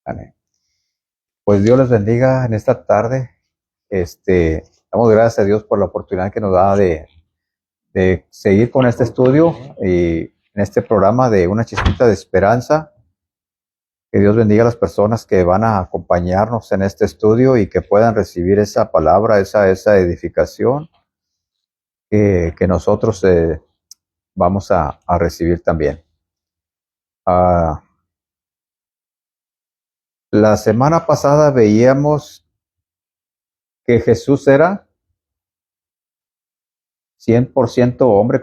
Amén. Pues Dios les bendiga en esta tarde. Damos gracias a Dios por la oportunidad que nos da de seguir con este estudio y en este programa de Una Chispita de Esperanza. Que Dios bendiga a las personas que van a acompañarnos en este estudio y que puedan recibir esa palabra, esa edificación que nosotros vamos a recibir también. La semana pasada veíamos que Jesús era 100% hombre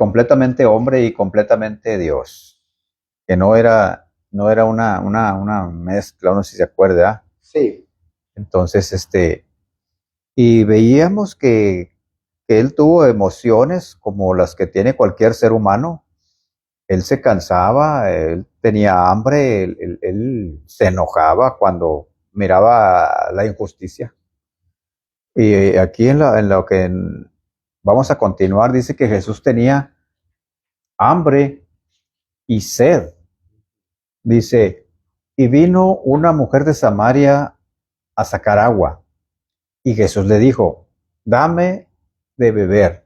y completamente Dios. Que no era una mezcla, no sé si se acuerda. Sí. Entonces, y veíamos que él tuvo emociones como las que tiene cualquier ser humano. Él se cansaba, él tenía hambre, él se enojaba cuando miraba la injusticia. Y aquí en lo que vamos a continuar, dice que Jesús tenía hambre y sed. Dice, y vino una mujer de Samaria a sacar agua. Y Jesús le dijo, dame de beber.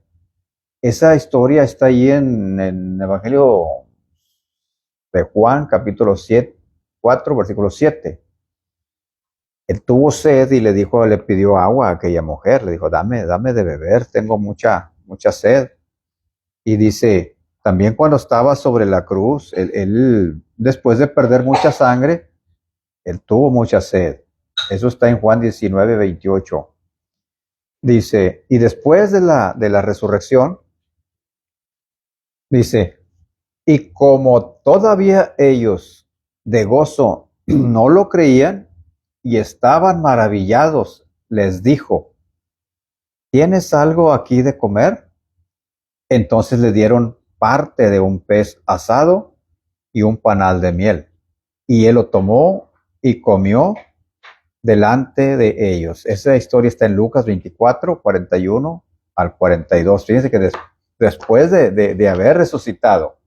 Esa historia está ahí en el Evangelio de Juan, capítulo 4, versículo 7. Él tuvo sed y le pidió agua a aquella mujer. Le dijo, dame de beber, tengo mucha sed. Y dice, también cuando estaba sobre la cruz, él después de perder mucha sangre, él tuvo mucha sed. Eso está en Juan 19, 28. Dice, y después de la resurrección, dice, y como todavía ellos de gozo no lo creían y estaban maravillados, les dijo, ¿tienes algo aquí de comer? Entonces le dieron parte de un pez asado y un panal de miel. Y él lo tomó y comió delante de ellos. Esa historia está en Lucas 24, 41 al 42. Fíjense que después de haber resucitado,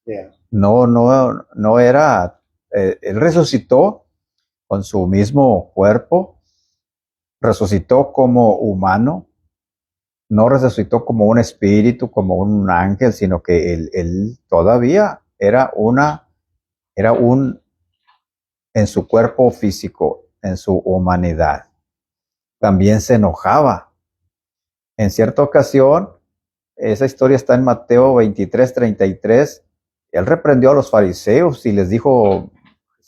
Yeah. no era, él resucitó con su mismo cuerpo, resucitó como humano, no resucitó como un espíritu, como un ángel, sino que él todavía era en su cuerpo físico, en su humanidad. También se enojaba. En cierta ocasión, esa historia está en Mateo 23, 33, él reprendió a los fariseos y les dijo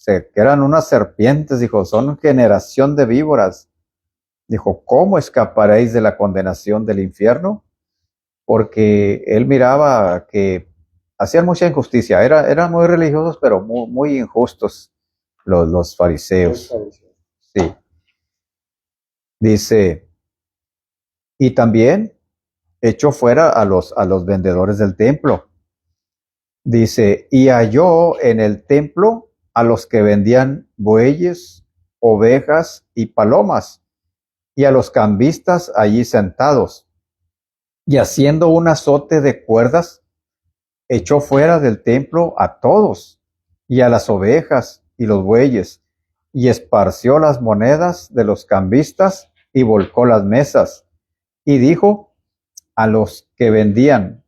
que eran unas serpientes, dijo, son generación de víboras. Dijo, ¿cómo escaparéis de la condenación del infierno? Porque él miraba que hacían mucha injusticia, eran muy religiosos, pero muy injustos los fariseos. Sí. Dice, y también echó fuera a los vendedores del templo. Dice, y halló en el templo a los que vendían bueyes, ovejas y palomas, y a los cambistas allí sentados. Y haciendo un azote de cuerdas, echó fuera del templo a todos, y a las ovejas y los bueyes, y esparció las monedas de los cambistas, y volcó las mesas, y dijo a los que vendían,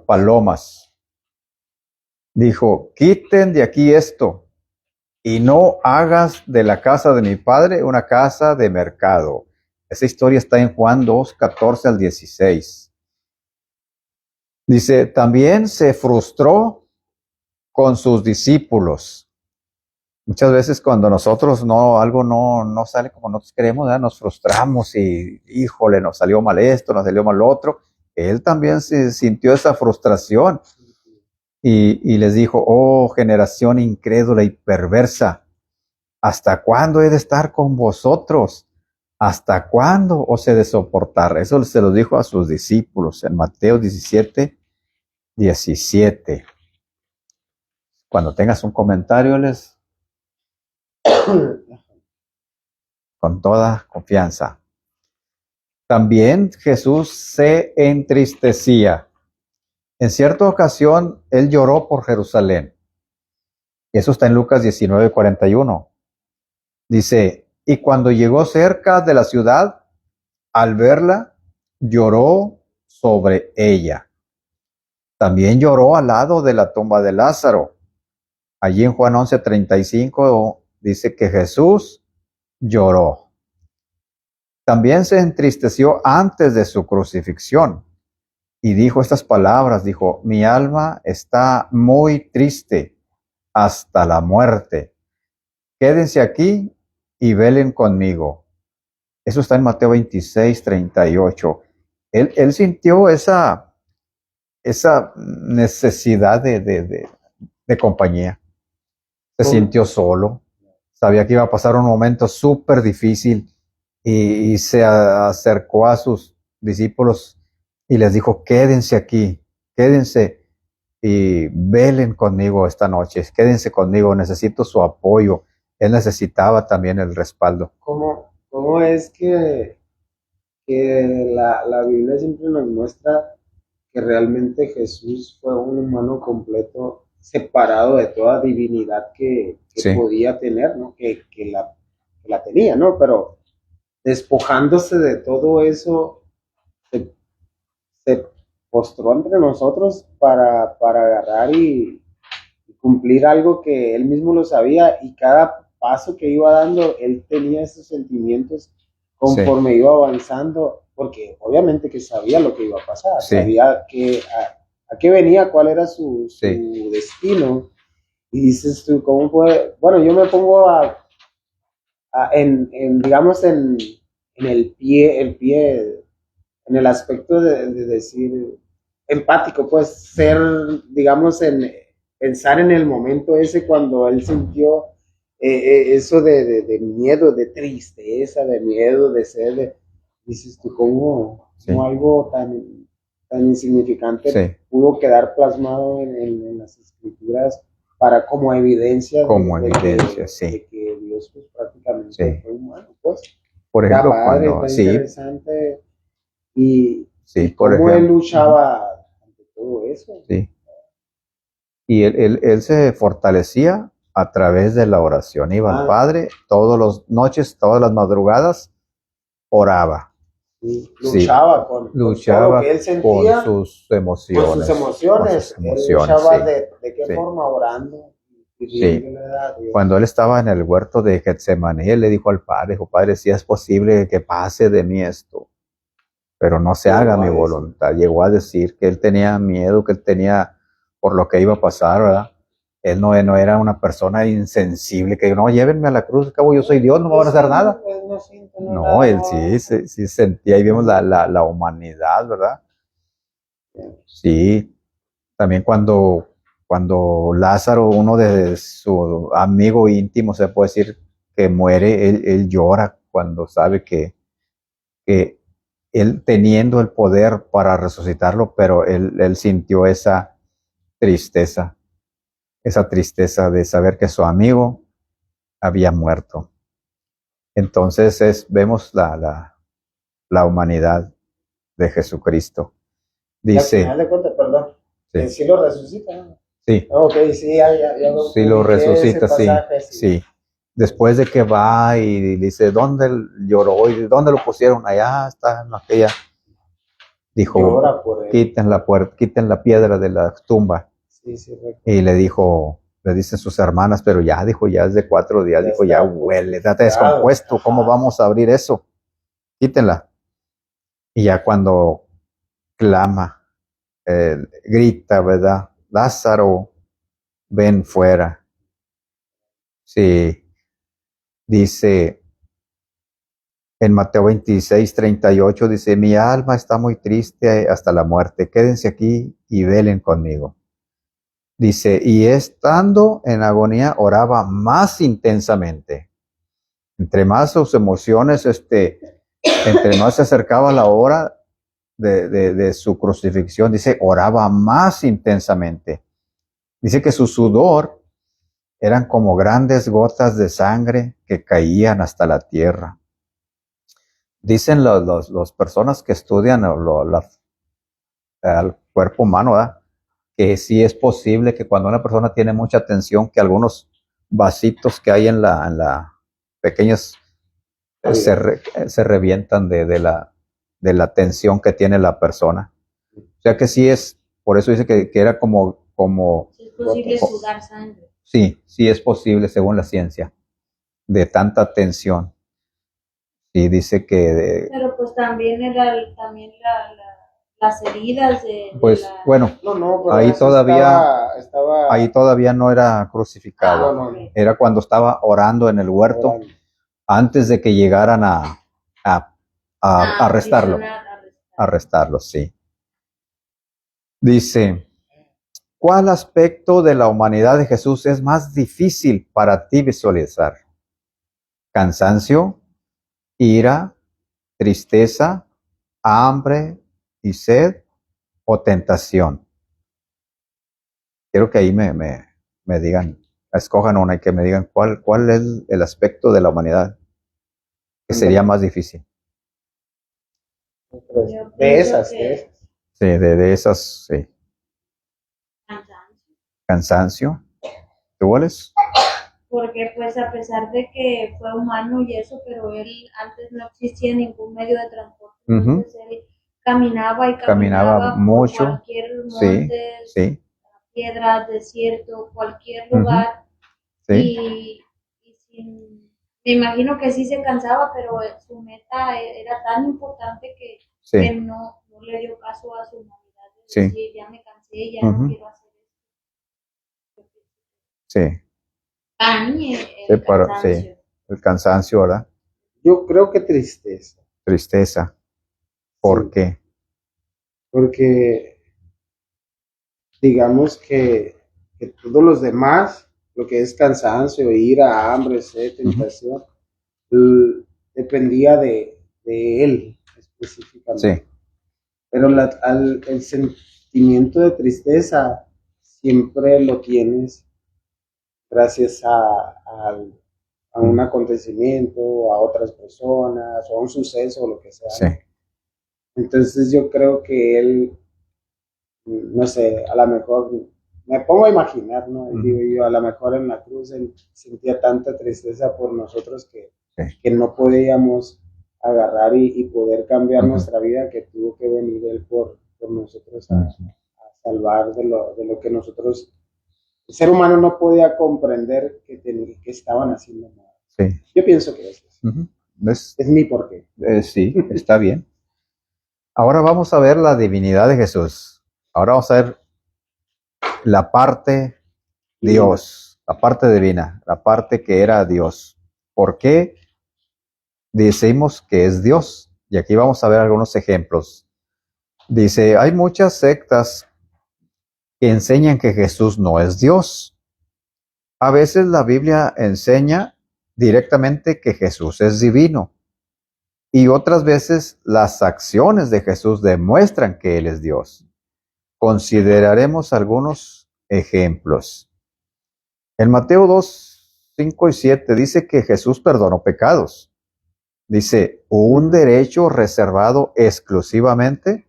palomas, dijo, quiten de aquí esto, y no hagas de la casa de mi padre una casa de mercado. Esa historia está en Juan 2, 14 al 16. Dice, también se frustró con sus discípulos. Muchas veces cuando nosotros algo no sale como nosotros queremos, ¿verdad? Nos frustramos y, híjole, nos salió mal esto, nos salió mal lo otro. Él también se sintió esa frustración y les dijo, oh, generación incrédula y perversa, ¿hasta cuándo he de estar con vosotros? ¿Hasta cuándo os he de soportar? Eso se lo dijo a sus discípulos en Mateo 17, 17. Cuando tengas un comentario, les con toda confianza. También Jesús se entristecía. En cierta ocasión, él lloró por Jerusalén. Eso está en Lucas 19:41. Dice, y cuando llegó cerca de la ciudad, al verla, lloró sobre ella. También lloró al lado de la tumba de Lázaro. Allí en Juan 11:35 dice que Jesús lloró. También se entristeció antes de su crucifixión y dijo estas palabras, dijo, mi alma está muy triste hasta la muerte. Quédense aquí y velen conmigo. Eso está en Mateo 26:38. Él sintió esa necesidad de compañía. Se sintió solo, sabía que iba a pasar un momento súper difícil y se acercó a sus discípulos y les dijo, quédense aquí, quédense y velen conmigo esta noche, quédense conmigo, necesito su apoyo. Él necesitaba también el respaldo. ¿Cómo es que la Biblia siempre nos muestra que realmente Jesús fue un humano completo, separado de toda divinidad que Sí, podía tener, ¿no? Que la tenía, ¿no? Pero despojándose de todo eso, se, se postró entre nosotros para agarrar y cumplir algo que él mismo lo sabía, y cada paso que iba dando, él tenía esos sentimientos sí, conforme iba avanzando, porque obviamente que sabía lo que iba a pasar, sí, sabía que a qué venía, cuál era su sí, destino. Y dices tú, ¿cómo puede? Bueno, yo me pongo digamos, en el pie, en el aspecto de decir, empático, pues ser, digamos, pensar en el momento ese cuando él sintió eso de miedo, de tristeza, de miedo, de sed, dices tú, sí, ¿cómo algo tan insignificante sí, pudo quedar plasmado en las escrituras para como evidencia como evidencia, de sí, que Dios pues prácticamente sí. fue humano, pues? Por Está ejemplo, padre, cuando, está sí, interesante. sí, Y por cómo él ejemplo, luchaba ante todo eso. sí. Y él se fortalecía a través de la oración. Iba al Ah, Padre todas las noches, todas las madrugadas, oraba. sí, Sí, luchaba con todo lo que luchaba él con sentía, sus con sus emociones, con sus emociones. Él emociones, luchaba sí, de qué sí, forma, orando, sí. pidiéndole a Dios. Cuando él estaba en el huerto de Getsemaní, él le dijo al Padre, dijo, Padre, si es posible que pase de mí esto, pero no se haga Llegó mi a decir, voluntad. Llegó a decir que él tenía miedo, que él tenía por lo que iba a pasar, ¿verdad? Él no era una persona insensible, que no, llévenme a la cruz, al cabo yo soy Dios, no me van a hacer nada. no siento No, nada, él sí, no. sí sentía, y vemos la humanidad, ¿verdad? Sí, también cuando Lázaro, uno de su amigo íntimo, se puede decir, que muere, él llora cuando sabe que él teniendo el poder para resucitarlo, pero él sintió esa tristeza de saber que su amigo había muerto. Entonces vemos la humanidad de Jesucristo. Y al final Dice, de cuentas, perdón, sí, sí lo resucita, ¿no? sí, Ok, sí, ya sí lo ubiqué ese resucita, sí, pasaje, sí. sí. Después de que va y dice, ¿dónde lloró? ¿Y dónde lo pusieron? Allá está en aquella. Dijo, Llora por él. quiten la puerta, quiten la piedra de la tumba. Sí, sí, Y recuerdo. le dicen sus hermanas, pero ya, dijo, ya es de 4 días, Ya dijo, ya está huele, está putrificado. descompuesto, ¿cómo vamos a abrir eso? Quítenla. Y ya cuando clama, grita, ¿verdad? Lázaro, ven fuera. Sí, dice en Mateo 26:38, dice, mi alma está muy triste hasta la muerte, quédense aquí y velen conmigo. Dice, y estando en agonía, oraba más intensamente. Entre más sus emociones, entre más se acercaba la hora de su crucifixión, dice, oraba más intensamente. Dice que su sudor eran como grandes gotas de sangre que caían hasta la tierra. Dicen las personas que estudian el cuerpo humano, ¿verdad? que sí es posible que cuando una persona tiene mucha tensión, que algunos vasitos que hay en la pequeños se revientan de la tensión que tiene la persona. O sea que sí es, por eso dice que era como Sí, es posible sudar sangre. sí, sí es posible según la ciencia, de tanta tensión. Sí, dice que Pero pues también las heridas de pues la... bueno, No, pero ahí eso todavía, estaba ahí todavía no era crucificado. Ah, no, ok. Era cuando estaba orando en el huerto, orando. antes de que llegaran a arrestarlo. Arrestarlo, sí. Dice, ¿cuál aspecto de la humanidad de Jesús es más difícil para ti visualizar? ¿Cansancio, ira, tristeza, hambre y sed o tentación? Quiero que ahí me digan, escojan una y que me digan cuál es el aspecto de la humanidad que sería más difícil. De esas, de esas. Sí, de esas, sí. Cansancio. ¿Tú cuáles? Porque pues a pesar de que fue humano y eso, pero él antes no existía ningún medio de transporte. Entonces él caminaba y caminaba mucho. Por cualquier Sí, monte, sí, piedras, desierto, cualquier Ujú. lugar. sí, Me imagino que sí se cansaba, pero su meta era tan importante que sí, no le dio caso a su humanidad. De Sí. decir, ya me cansé, ya no Ujú. quiero hacer esto. sí. Para mí Sí, el cansancio. sí, el cansancio, ¿verdad? Yo creo que tristeza. Tristeza. ¿Por Sí, qué? porque digamos que todos los demás, lo que es cansancio, ira, hambre, sed, tentación, dependía de él específicamente. Sí, Pero el sentimiento de tristeza siempre lo tienes gracias a un acontecimiento, a otras personas, o a un suceso, o lo que sea. sí. Entonces yo creo que él, no sé, a lo mejor me pongo a imaginar, ¿no? Y digo yo, a lo mejor en la cruz él sentía tanta tristeza por nosotros Sí. que no podíamos agarrar y poder cambiar nuestra vida, que tuvo que venir él por nosotros a salvar de lo que nosotros, el ser humano no podía comprender que estaban haciendo nada. Sí. Yo pienso que eso ¿Ves? es mi porqué. Sí, está bien. Ahora vamos a ver la divinidad de Jesús. Ahora vamos a ver la parte Dios, la parte divina, la parte que era Dios. ¿Por qué decimos que es Dios? Y aquí vamos a ver algunos ejemplos. Dice, hay muchas sectas que enseñan que Jesús no es Dios. A veces la Biblia enseña directamente que Jesús es divino y otras veces las acciones de Jesús demuestran que Él es Dios. Consideraremos algunos ejemplos. En Mateo 2, 5 y 7 dice que Jesús perdonó pecados. Dice, un derecho reservado exclusivamente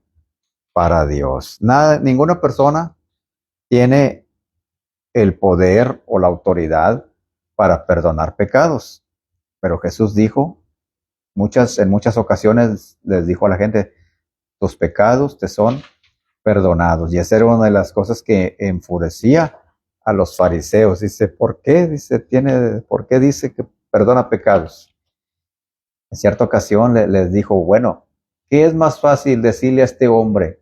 para Dios. Ninguna persona tiene el poder o la autoridad para perdonar pecados. Pero Jesús dijo, en muchas ocasiones les dijo a la gente, tus pecados te son perdonados. Y esa era una de las cosas que enfurecía a los fariseos. Dice, ¿por qué? ¿Por qué dice que perdona pecados? En cierta ocasión les dijo, bueno, ¿qué es más fácil decirle a este hombre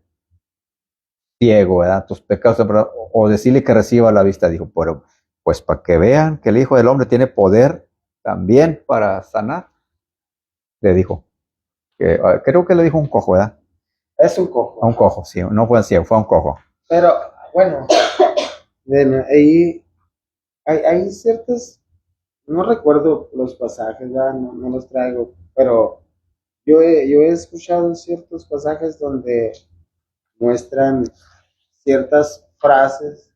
ciego, ¿verdad? Tus pecados son perdonados, o decirle que reciba la vista? Dijo, pero pues para que vean que el Hijo del Hombre tiene poder también para sanar, le dijo. Creo que le dijo un cojo, ¿verdad? Es un cojo. A un cojo, sí, no fue un ciego, fue un cojo. Pero bueno, ahí hay ciertas, no recuerdo los pasajes, ¿verdad? No los traigo, pero yo he escuchado ciertos pasajes donde muestran ciertas frases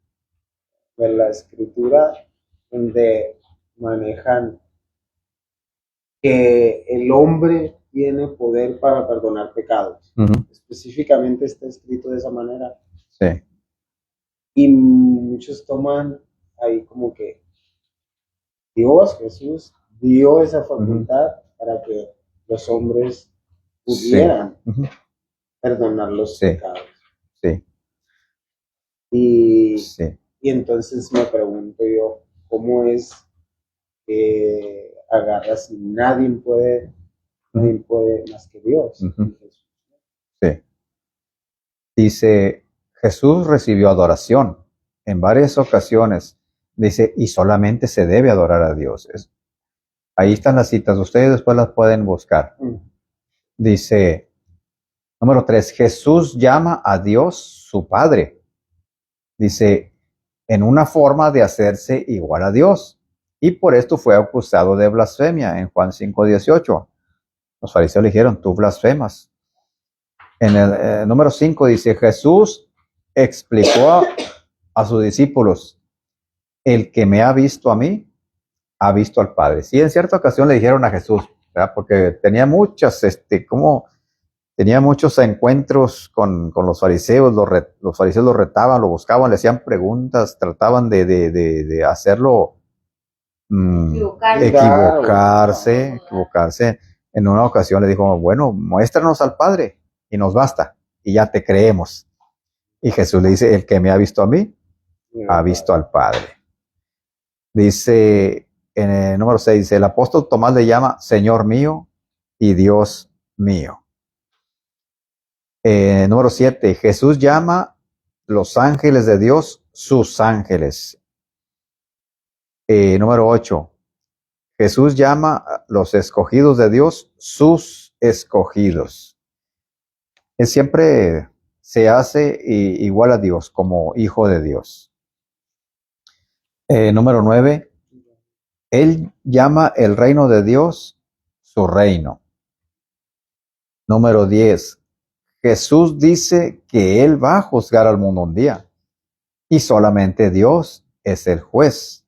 de la escritura donde manejan que el hombre tiene poder para perdonar pecados. Específicamente está escrito de esa manera. Sí. Y muchos toman ahí como que Dios, Jesús, dio esa facultad para que los hombres pudieran perdonar los pecados. Sí. Y entonces me pregunto yo, ¿cómo es que agarras y nadie puede más que Dios? Sí. Dice, Jesús recibió adoración en varias ocasiones. Dice, y solamente se debe adorar a Dios. Ahí están las citas, ustedes después las pueden buscar. Dice, número 3, Jesús llama a Dios su Padre. Dice, en una forma de hacerse igual a Dios. Y por esto fue acusado de blasfemia en Juan 5:18. Los fariseos le dijeron, tú blasfemas. En el número 5 dice, Jesús explicó a sus discípulos, el que me ha visto a mí, ha visto al Padre. Sí, en cierta ocasión le dijeron a Jesús, ¿verdad? Porque tenía tenía muchos encuentros con los fariseos, los fariseos lo retaban, lo buscaban, le hacían preguntas, trataban de hacerlo equivocarse. En una ocasión le dijo, bueno, muéstranos al Padre y nos basta, y ya te creemos. Y Jesús le dice, el que me ha visto a mí, ha visto al Padre. Dice en el número 6, dice, el apóstol Tomás le llama Señor mío y Dios mío. Número 7, Jesús llama los ángeles de Dios sus ángeles. Número 8, Jesús llama a los escogidos de Dios sus escogidos. Él siempre se hace igual a Dios, como hijo de Dios. Número 9, Él llama el reino de Dios su reino. Número 10, Jesús dice que Él va a juzgar al mundo un día y solamente Dios es el juez.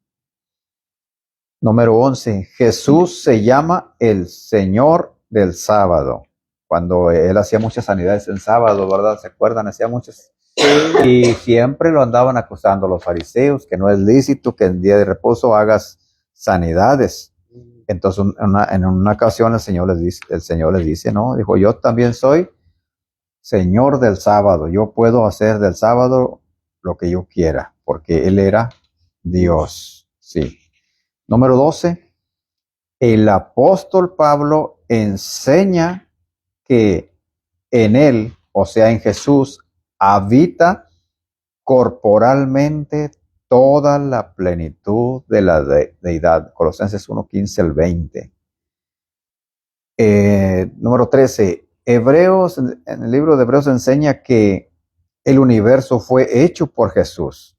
Número 11, Jesús se llama el Señor del sábado. Cuando Él hacía muchas sanidades en sábado, ¿verdad? ¿Se acuerdan? Hacía muchas. Y siempre lo andaban acusando los fariseos, que no es lícito que en día de reposo hagas sanidades. Entonces, en una ocasión el Señor les dice, no, dijo, yo también soy Señor del sábado. Yo puedo hacer del sábado lo que yo quiera, porque Él era Dios. Sí. Número 12, el apóstol Pablo enseña que en Él, o sea, en Jesús, habita corporalmente toda la plenitud de la deidad. Colosenses 1:15 al 20. Número 13, en el libro de Hebreos enseña que el universo fue hecho por Jesús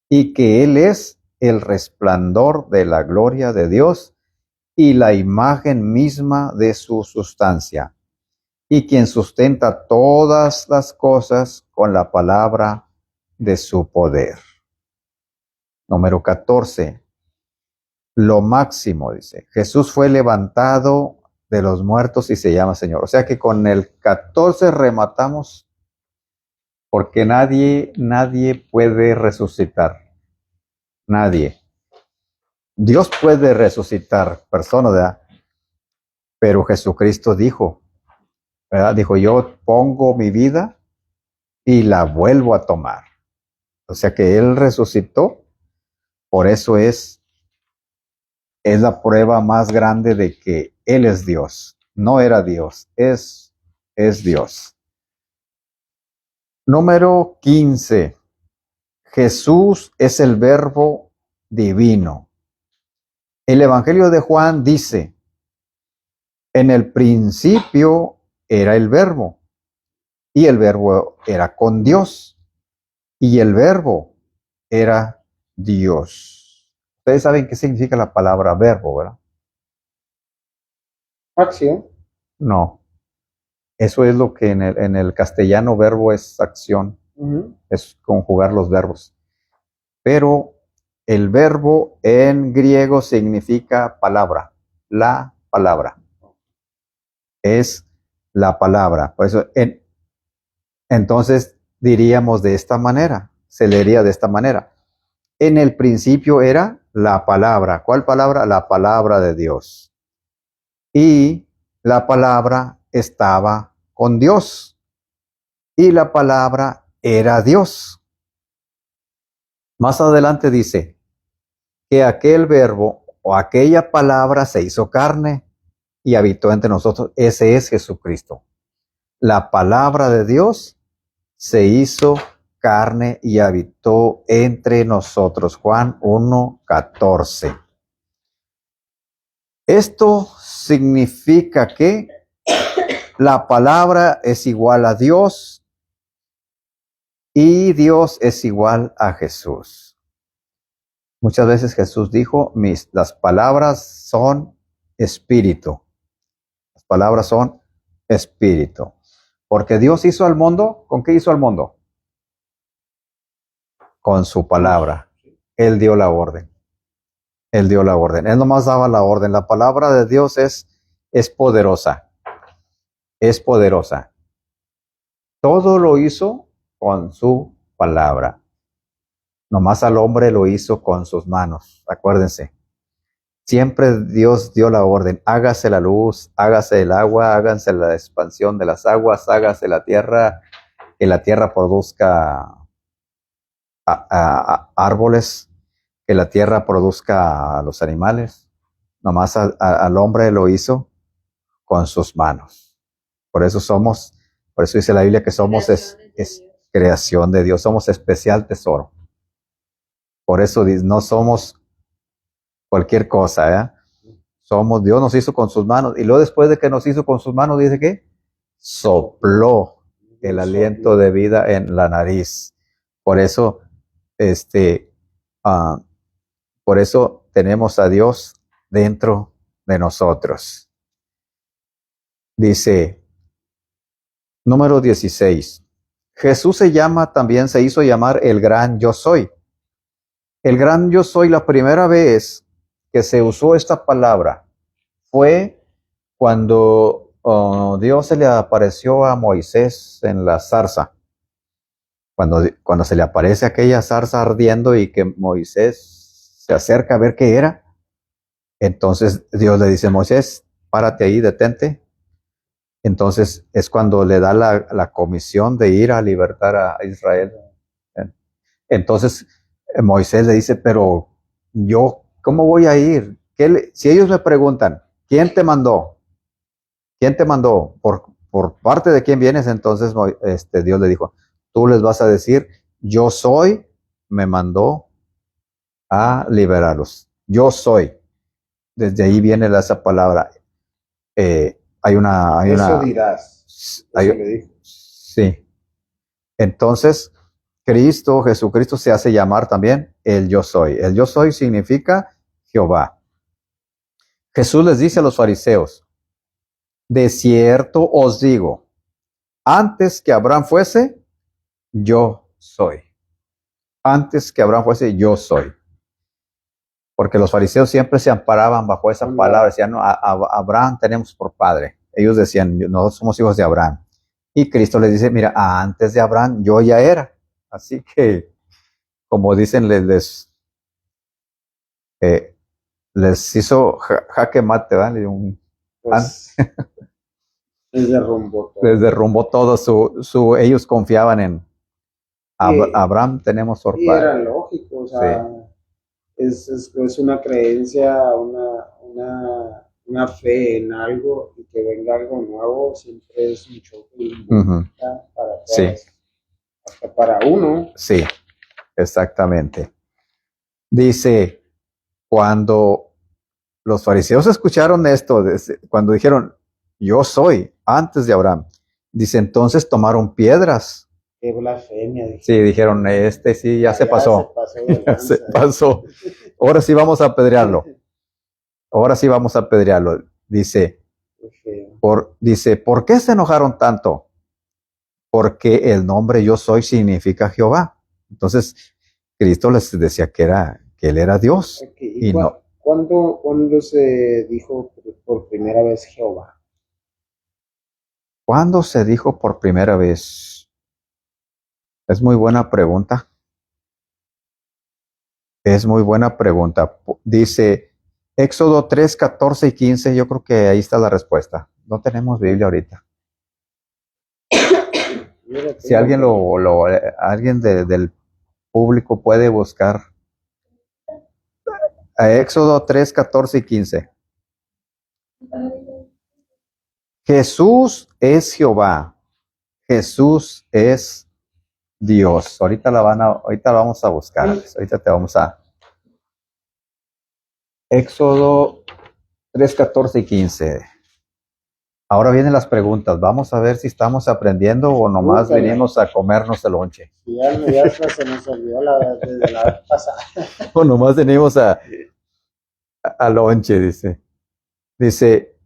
y que Él es el resplandor de la gloria de Dios y la imagen misma de su sustancia, y quien sustenta todas las cosas con la palabra de su poder. Número 14, lo máximo, dice, Jesús fue levantado de los muertos y se llama Señor. O sea que con el 14 rematamos, porque nadie puede resucitar. Nadie. Dios puede resucitar personas, ¿verdad? Pero Jesucristo dijo, ¿verdad? Dijo, yo pongo mi vida y la vuelvo a tomar. O sea que Él resucitó, por eso es la prueba más grande de que Él es Dios. No era Dios, es Dios. Número 15. Jesús es el Verbo divino. El Evangelio de Juan dice, en el principio era el Verbo, y el Verbo era con Dios, y el Verbo era Dios. Ustedes saben qué significa la palabra verbo, ¿verdad? Acción. No. Eso es lo que en el castellano verbo es acción. Es conjugar los verbos. Pero el verbo en griego significa palabra. La palabra. Es la palabra. Por eso, entonces diríamos de esta manera. se leería de esta manera. En el principio era la palabra. ¿Cuál palabra? La palabra de Dios. Y la palabra estaba con Dios. Y la palabra era Dios. Más adelante dice que aquel verbo o aquella palabra se hizo carne y habitó entre nosotros. Ese es Jesucristo. La palabra de Dios se hizo carne y habitó entre nosotros. Juan 1:14. Esto significa que la palabra es igual a Dios y Dios es igual a Jesús. Muchas veces Jesús dijo, las palabras son espíritu. Las palabras son espíritu. Porque Dios hizo al mundo, ¿con qué hizo al mundo? Con su palabra. Él dio la orden. Él dio la orden. Él nomás daba la orden. La palabra de Dios es poderosa. Es poderosa. Todo lo hizo con su palabra. Nomás al hombre lo hizo con sus manos. Acuérdense. Siempre Dios dio la orden. Hágase la luz, hágase el agua, háganse la expansión de las aguas, hágase la tierra, que la tierra produzca árboles, que la tierra produzca a los animales. Nomás al hombre lo hizo con sus manos. Por eso dice la Biblia que somos es creación de Dios, somos especial tesoro. Por eso no somos cualquier cosa, ¿eh? Dios nos hizo con sus manos, y luego después de que nos hizo con sus manos, dice que sopló el aliento de vida en la nariz. Por eso, por eso tenemos a Dios dentro de nosotros. Dice, número 16. Jesús se hizo llamar el gran yo soy. El gran yo soy, la primera vez que se usó esta palabra fue cuando Dios se le apareció a Moisés en la zarza. Cuando se le aparece aquella zarza ardiendo y que Moisés se acerca a ver qué era, entonces Dios le dice, Moisés, párate ahí, detente. Entonces es cuando le da la comisión de ir a libertar a Israel. Entonces Moisés le dice, pero yo, ¿cómo voy a ir? Si ellos me preguntan, ¿quién te mandó? ¿Quién te mandó? ¿Por parte de quién vienes? Entonces Dios le dijo, tú les vas a decir, yo soy, me mandó a liberarlos. Yo soy. Desde ahí viene esa palabra. Eso dirás. Eso le dijo. Sí. Entonces, Jesucristo se hace llamar también el yo soy. El yo soy significa Jehová. Jesús les dice a los fariseos, de cierto os digo, antes que Abraham fuese, yo soy. Antes que Abraham fuese, yo soy. Porque los fariseos siempre se amparaban bajo esa palabra. Decían, no, Abraham tenemos por padre. Ellos decían, nosotros somos hijos de Abraham. Y Cristo les dice, mira, antes de Abraham yo ya era. Así que, como dicen, les hizo jaque mate, ¿vale? Pues, les derrumbó todo. Les derrumbó todo. Ellos confiaban en Abraham tenemos por y padre. Era lógico, o sea, sí. es una creencia, una fe en algo, y que venga algo nuevo siempre es un choque para todas, sí. hasta para uno. Sí, exactamente. Dice, cuando los fariseos escucharon esto, cuando dijeron, yo soy, antes de Abraham, dice, entonces tomaron piedras. Qué blasfemia. Sí, dijeron, sí, ya se pasó. Ya se pasó. Ahora sí vamos a apedrearlo. Ahora sí vamos a apedrearlo. Dice, ¿por qué se enojaron tanto? Porque el nombre yo soy significa Jehová. Entonces, Cristo les decía que él era Dios. Okay. Y no. ¿Cuándo se dijo por primera vez Jehová? ¿Cuándo se dijo por primera vez? Es muy buena pregunta. Es muy buena pregunta. Dice Éxodo 3, 14 y 15. Yo creo que ahí está la respuesta. No tenemos Biblia ahorita. Si alguien alguien del público puede buscar a Éxodo 3, 14 y 15. Jesús es Jehová. Jesús es Dios. Ahorita ahorita la vamos a buscar. Ahorita te vamos a Éxodo 3, 14 y 15. Ahora vienen las preguntas. Vamos a ver si estamos aprendiendo o nomás venimos a comernos el lonche. Ya se nos olvidó desde la vez pasada. O nomás venimos a lonche, dice. Dice,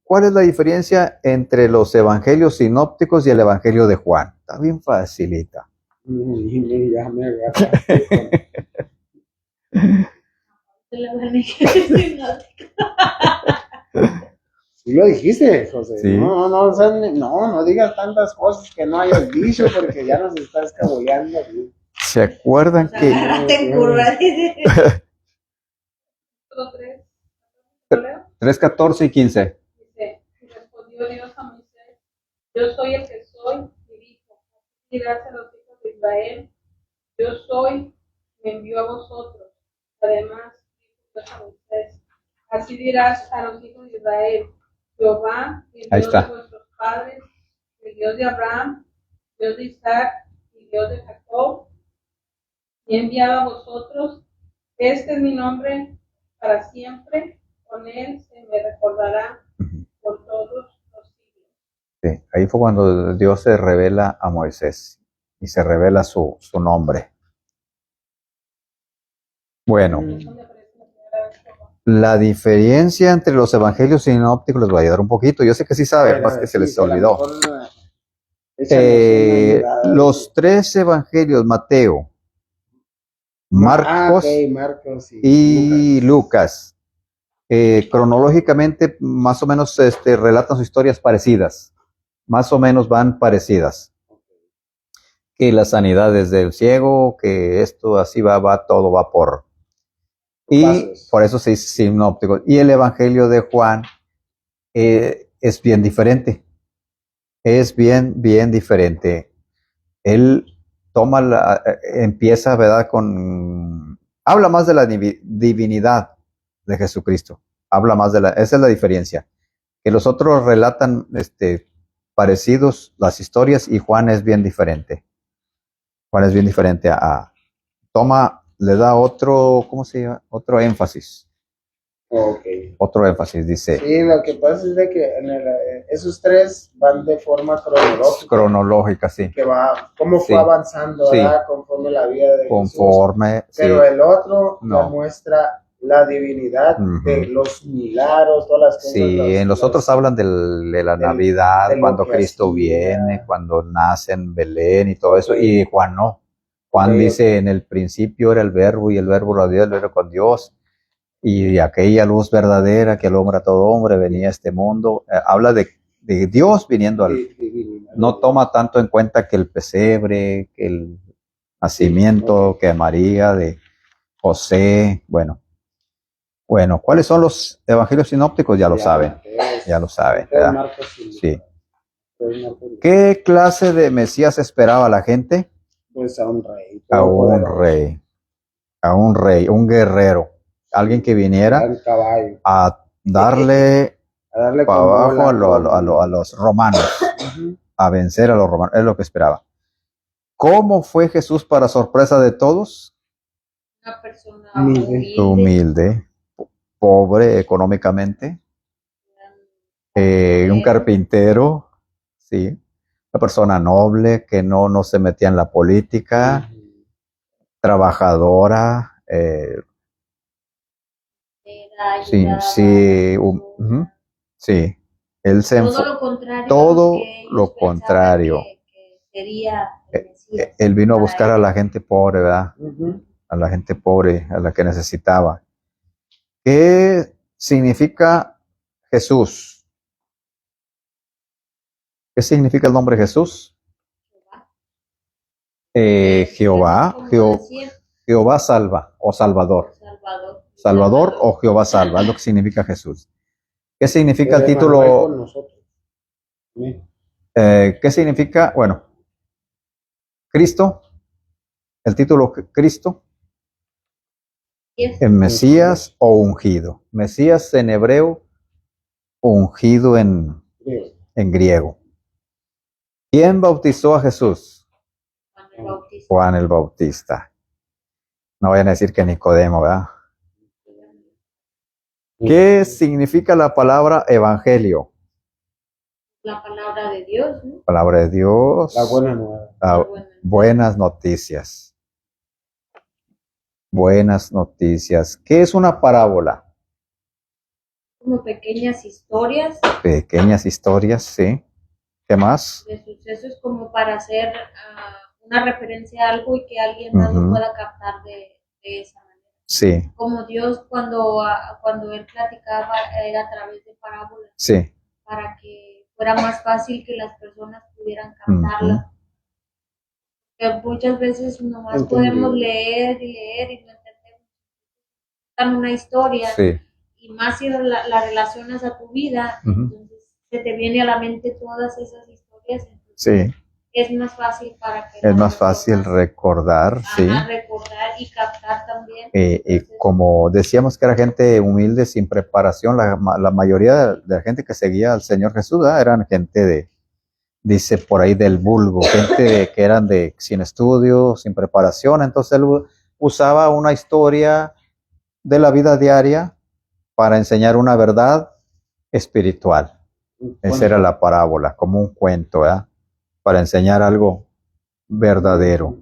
¿cuál es la diferencia entre los evangelios sinópticos y el evangelio de Juan? Está bien facilita. Ya me agarraste. Sí lo dijiste, José. Sí. No digas tantas cosas que no hayas dicho porque ya nos estás cabuleando. ¿Se acuerdan que 3, 14 y 15? Dice, y respondió Dios a Moisés, yo soy el que soy, y dijo, dirás a los hijos de Israel, yo soy, me envió a vosotros. Además, dijo Dios a Moisés, así dirás a los hijos de Israel, Jehová, el Dios de vuestros padres, el Dios de Abraham, Dios de Isaac y Dios de Jacob, me ha enviado a vosotros. Este es mi nombre para siempre, con él se me recordará por todos los siglos. Sí, ahí fue cuando Dios se revela a Moisés y se revela su nombre. Bueno, la diferencia entre los evangelios sinópticos les voy a ayudar un poquito. Yo sé que sí saben, más que se les olvidó. Los 3 evangelios, Mateo, Marcos y Lucas, cronológicamente más o menos relatan sus historias parecidas, más o menos van parecidas. Que las sanidades del ciego, que esto así todo va por... Y por eso se dice sinóptico. Y el evangelio de Juan es bien diferente. Es bien diferente. Él empieza, ¿verdad? Habla más de la divinidad de Jesucristo. Habla más esa es la diferencia. Que los otros relatan, parecidos las historias y Juan es bien diferente. Juan es bien diferente le da ¿cómo se llama? Otro énfasis. Okay. Otro énfasis, dice. Sí, lo que pasa es de que esos 3 van de forma cronológica. Cronológica, sí. Que cómo fue avanzando, ¿verdad? Conforme la vida de Jesús. Pero el otro muestra la divinidad de los milagros, todas las cosas. Sí, en los otros hablan de la Navidad, cuando Cristo viene, cuando nace en Belén y todo eso, y Juan no. Juan dice, en el principio era el verbo y el verbo era Dios, era con Dios, y de aquella luz verdadera que alumbra a todo hombre venía a este mundo. Habla de Dios viniendo no toma tanto en cuenta que el pesebre, que el nacimiento, que María, de José, bueno, ¿cuáles son los evangelios sinópticos? Ya lo saben. ¿Verdad? Sí. ¿Qué clase de Mesías esperaba la gente? Pues a un rey. A un rey, un guerrero, alguien que viniera a darle para abajo a los romanos, a vencer a los romanos, es lo que esperaba. ¿Cómo fue Jesús para sorpresa de todos? Una persona humilde, pobre económicamente, un carpintero, sí, una persona noble que no se metía en la política, trabajadora, sí, él se todo lo contrario. Él vino a buscar a la gente pobre, ¿verdad? A la gente pobre, a la que necesitaba. ¿Qué significa Jesús? ¿Qué significa el nombre Jesús? Jehová, como Jeo- decir, Jehová salva o Salvador. Salvador. Salvador o Jehová salva, es lo que significa Jesús. ¿Qué significa el Emanuel con título? nosotros. Amén. ¿Qué significa? Bueno, Cristo, el título Cristo, Yes. en Mesías o ungido. Mesías en hebreo, ungido en griego. ¿Quién bautizó a Jesús? Juan el Bautista. Juan el Bautista. No vayan a decir que Nicodemo, ¿verdad? ¿Qué significa la palabra evangelio? La palabra de Dios, ¿no? Palabra de Dios. La buena nueva. Ah, buenas noticias. Buenas noticias. ¿Qué es una parábola? Como pequeñas historias Pequeñas historias, sí. ¿Qué más? de sucesos como para hacer una referencia a algo y que alguien más lo Ujú. pueda captar de esa manera. Sí, Como Dios cuando Él platicaba era a través de parábolas sí. para que fuera más fácil que las personas pudieran captarla. Que muchas veces nomás Entendible. podemos leer y leer y no entendemos. Dan una historia Sí. y más si la relacionas a tu vida, Ujú. entonces se te viene a la mente todas esas historias. Entonces, Sí. es más fácil para que Es las más fácil personas, recordar, sí. recordar y captar también. Y Entonces, como decíamos que era gente humilde, sin preparación, la mayoría de la gente que seguía al Señor Jesús, ¿verdad? Eran gente dice por ahí del vulgo, gente que eran sin estudio, sin preparación. Entonces él usaba una historia de la vida diaria para enseñar una verdad espiritual. Esa era la parábola, como un cuento, ¿verdad? Para enseñar algo verdadero.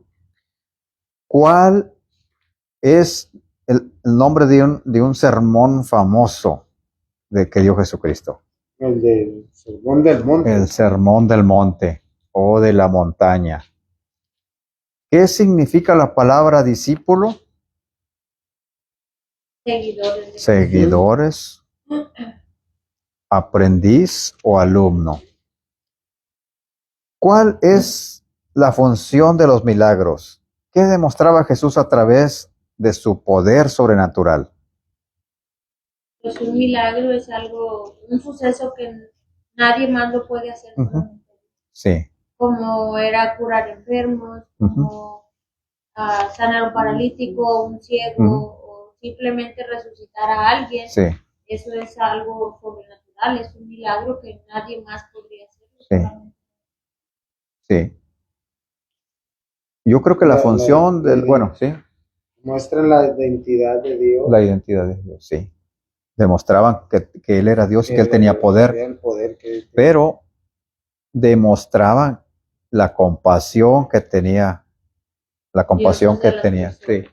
¿Cuál es el nombre de un sermón famoso de que dio Jesucristo? El del sermón del monte. El sermón del monte o de la montaña. ¿Qué significa la palabra discípulo? seguidores de Seguidores, aprendiz o alumno. ¿Cuál es la función de los milagros? ¿Qué demostraba Jesús a través de su poder sobrenatural? Pues un milagro es algo, un suceso que nadie más lo puede hacer. Ujú. Solamente. Sí. Como era curar enfermos, como sanar a un paralítico, un ciego, o simplemente resucitar a alguien. Sí. Eso es algo sobrenatural, es un milagro que nadie más podría hacer. Sí. Sí. Yo creo que la función bueno, sí, Muestra la identidad de Dios. la identidad de Dios, sí. Demostraban que Él era Dios y que Él tenía poder, El poder que pero demostraban la compasión que tenía, sí,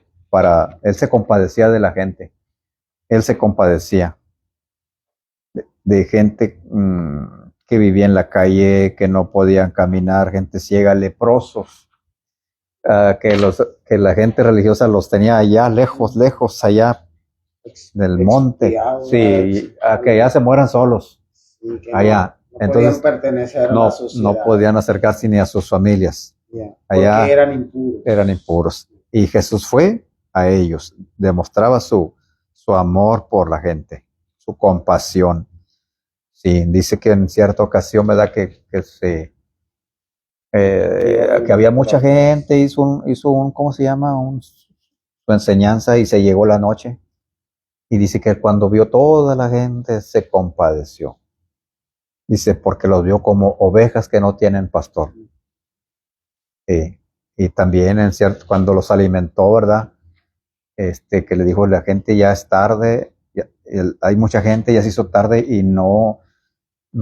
Él se compadecía de la gente, Él se compadecía de gente que vivía en la calle, que no podían caminar, gente ciega, leprosos, que la gente religiosa los tenía allá, lejos, allá del monte, sí, a que allá se mueran solos, sí, que allá. no Entonces, podían pertenecer a la sociedad. no podían acercarse ni a sus familias. Yeah, Allá porque eran impuros. Eran impuros. Y Jesús fue a ellos, demostraba su amor por la gente, su compasión. Sí, dice que en cierta ocasión, ¿verdad? Que había mucha gente, hizo un, ¿cómo se llama? Su enseñanza y se llegó la noche. Y dice que cuando vio toda la gente se compadeció. Dice, porque los vio como ovejas que no tienen pastor. Y también cuando los alimentó, ¿verdad? Que le dijo la gente, ya es tarde, hay mucha gente, ya se hizo tarde y no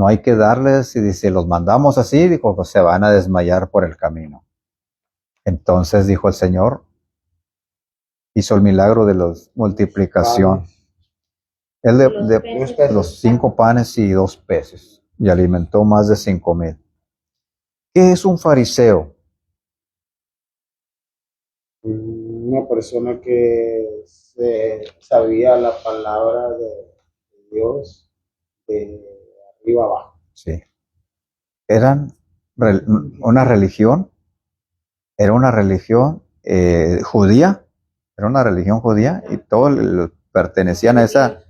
hay que darles, y dice, los mandamos así, dijo, pues se van a desmayar por el camino. Entonces dijo el Señor, hizo el milagro de la multiplicación. Él de los 5 panes y 2 peces, y alimentó más de 5,000. ¿Qué es un fariseo? Una persona que sabía la palabra de Dios de arriba abajo. Sí. Eran una religión era una religión judía, era una religión judía y todos pertenecían a esa,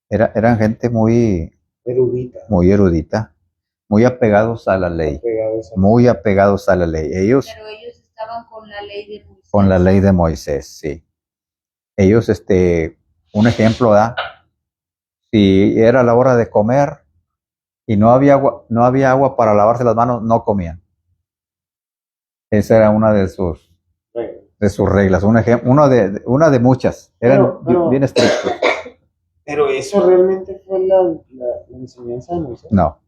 eran gente Erudita. muy erudita, muy apegados a la ley, Pegados a- muy apegados a la ley. Ellos, Pero ellos estaban con la ley de Moisés. con la ley de Moisés, sí. Ellos, un ejemplo, ¿da? Si era la hora de comer y no había agua para lavarse las manos, no comían. Esa era una de sus reglas, una de muchas. Eran Pero- bien estrictos. Pero eso realmente fue la enseñanza de Moisés. No,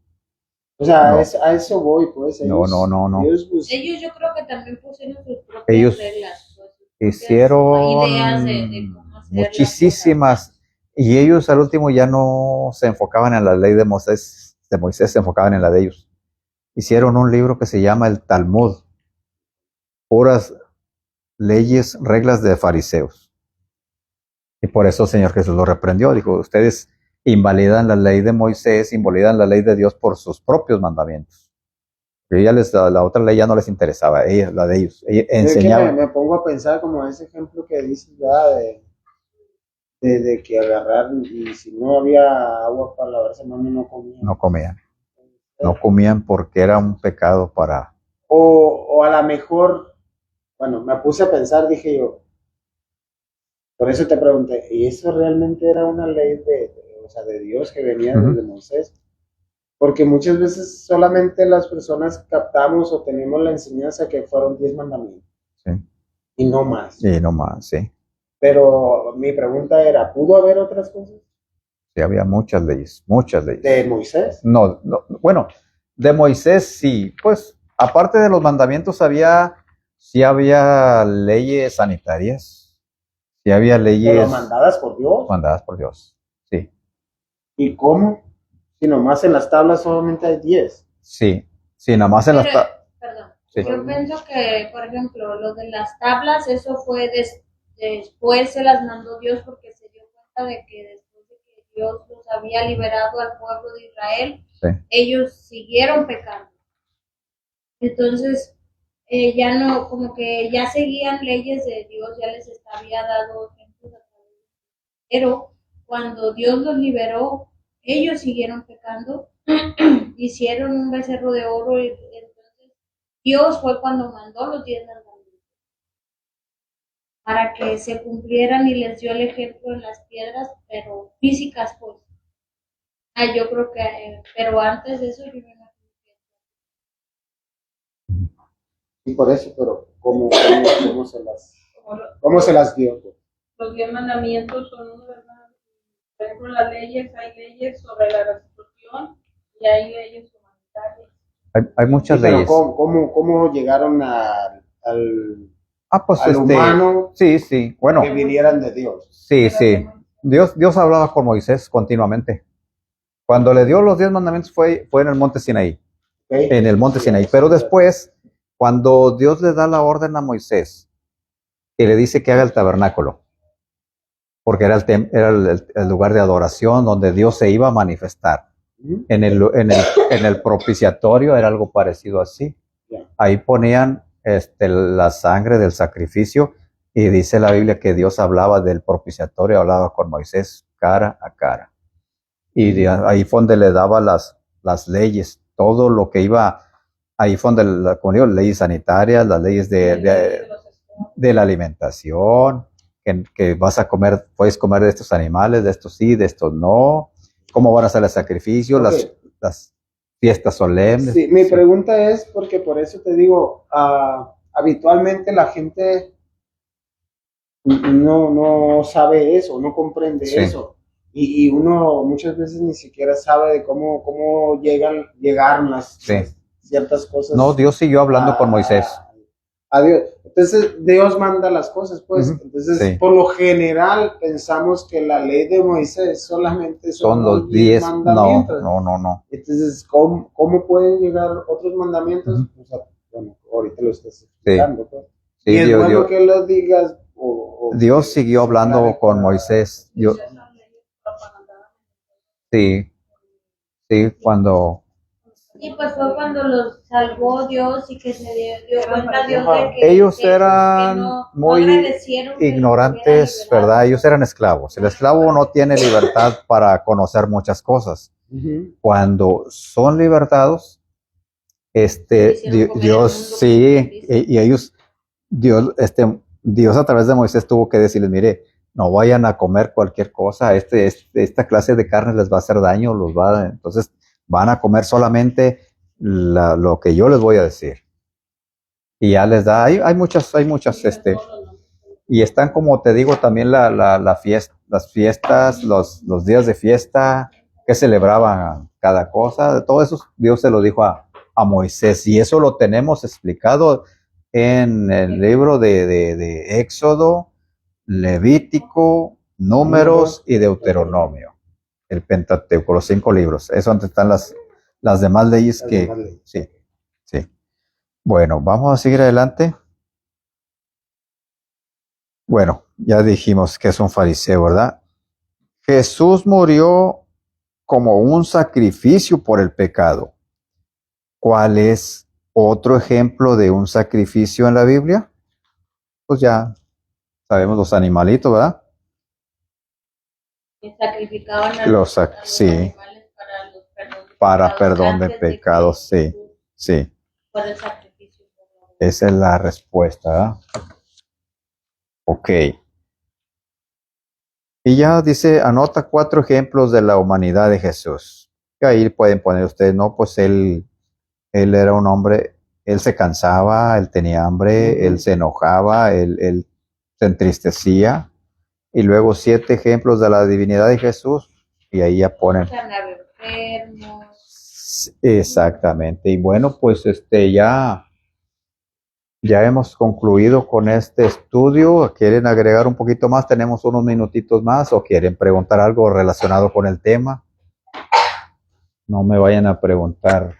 O sea, No. a eso voy, pues. No, no. Ellos, pues, Ellos yo creo que también pusieron sus propias Ellos reglas. Pues, sus hicieron propias ideas de cómo hacer las muchísimas, y ellos al último ya no se enfocaban en la ley de Moisés, se enfocaban en la de ellos. Hicieron un libro que se llama el Talmud, puras leyes, reglas de fariseos. Y por eso el Señor Jesús lo reprendió. Dijo, ustedes invalidan la ley de Moisés, invalidan la ley de Dios por sus propios mandamientos. Y ya la otra ley ya no les interesaba, la de ellos. Ellos es que enseñaban. me pongo a pensar como ese ejemplo que dices, ya de que agarrar y si no había agua para lavarse manos no comían. No comían porque era un pecado para... O a lo mejor, bueno, me puse a pensar, dije yo, por eso te pregunté, ¿y eso realmente era una ley o sea, de Dios que venía desde Moisés? Porque muchas veces solamente las personas captamos o tenemos la enseñanza que fueron 10 mandamientos. Sí. Y no más. Y no más, sí. Pero mi pregunta era, ¿pudo haber otras cosas? Sí, había muchas leyes. ¿De Moisés? No, bueno, de Moisés sí, pues aparte de los mandamientos sí había leyes sanitarias, sí había leyes ¿Pero mandadas por Dios? mandadas por Dios, sí, ¿Y cómo? Si nomás en las tablas solamente hay 10. sí, nada más en las... Perdón, Sí. yo pienso que, por ejemplo, lo de las tablas, eso fue después se las mandó Dios porque se dio cuenta de que después de que Dios los había liberado al pueblo de Israel, Sí. ellos siguieron pecando. Entonces, ya no, como que ya seguían leyes de Dios, ya les había dado ejemplos a través de Dios. Pero cuando Dios los liberó, ellos siguieron pecando, hicieron un becerro de oro y entonces Dios fue cuando mandó los 10 mandamientos para que se cumplieran y les dio el ejemplo en las piedras, pero físicas pues. Yo creo que, pero antes de eso yo me imagino que Y por eso, pero ¿cómo se las, Como cómo se las dio? Pues? los 10 mandamientos son uno, ¿verdad? Por ejemplo, las leyes, hay leyes sobre la restitución y hay leyes humanitarias. Hay muchas Sí, pero leyes. ¿cómo llegaron Pues al humano sí, bueno, que vinieran de Dios? sí. Dios hablaba con Moisés continuamente. Cuando le dio los 10 mandamientos fue en el monte Sinaí. ¿Ok? En el monte Sí, Sinaí. sí, Pero sí. después, cuando Dios le da la orden a Moisés y le dice que haga el tabernáculo, porque era el lugar de adoración donde Dios se iba a manifestar. Ujú. En el propiciatorio era algo parecido así. Ya. Ahí ponían la sangre del sacrificio y dice la Biblia que Dios hablaba del propiciatorio, hablaba con Moisés cara a cara. Y ahí fue donde le daba las leyes, todo lo que iba, ahí fue donde, como digo, leyes sanitarias, las leyes de la alimentación, que vas a comer, puedes comer de estos animales, de estos sí, de estos no, cómo van a ser los sacrificios, Ok. las fiestas solemnes. Sí, mi pregunta es porque por eso te digo, habitualmente la gente no sabe eso, no comprende Sí. eso. Y uno muchas veces ni siquiera sabe de cómo llegaron las ciertas cosas. No, Dios siguió hablando con Moisés. A Dios. Entonces, Dios manda las cosas, pues. Ujú. Entonces, Sí. por lo general, pensamos que la ley de Moisés solamente Son los 10 mandamientos. No. Entonces, ¿cómo pueden llegar otros mandamientos? Ujú. O sea, bueno, ahorita lo estás explicando, pues. Sí, Y es Dios, bueno que lo digas. Dios siguió hablando con Moisés. Sí, cuando Sí, pues fue cuando los salvó Dios y que se dio cuenta Dios de que Ellos que eran no muy agradecieron que los hubiera ignorantes, liberado. ¿verdad? Ellos eran esclavos. El esclavo no tiene libertad para conocer muchas cosas. Ujú. Cuando son libertados, Le hicieron comer el Dios, mundo, como sí, dice. y ellos, Dios a través de Moisés tuvo que decirles, mire, no vayan a comer cualquier cosa, esta clase de carne les va a hacer daño, entonces van a comer solamente lo que yo les voy a decir. Y ya les da, hay muchas, y están como te digo también las fiestas, los días de fiesta, que celebraban cada cosa, de todo eso Dios se lo dijo a Moisés, y eso lo tenemos explicado en el libro de Éxodo, Levítico, Números y Deuteronomio, el Pentateuco, los 5 libros, es donde están las demás leyes Las que, demás leyes. sí, sí. Bueno, vamos a seguir adelante. Bueno, ya dijimos que es un fariseo, ¿verdad? Jesús murió como un sacrificio por el pecado. ¿Cuál es otro ejemplo de un sacrificio en la Biblia? Pues ya sabemos los animalitos, ¿verdad? Que sacrificaban a Sí, animales para los perdón de para pecados perdón de antes de que pecados, sí, Jesús sí. fuera el sacrificio por la humanidad. Esa es la respuesta, ¿verdad? Ok. Y ya dice, anota 4 ejemplos de la humanidad de Jesús. Y ahí pueden poner ustedes, no, pues él era un hombre, él se cansaba, él tenía hambre, él se enojaba, él se entristecía. Y luego 7 ejemplos de la divinidad de Jesús, y ahí ya ponen. Sanaba enfermos. Exactamente. Y bueno, pues ya hemos concluido con este estudio. ¿Quieren agregar un poquito más? Tenemos unos minutitos más, o quieren preguntar algo relacionado con el tema. No me vayan a preguntar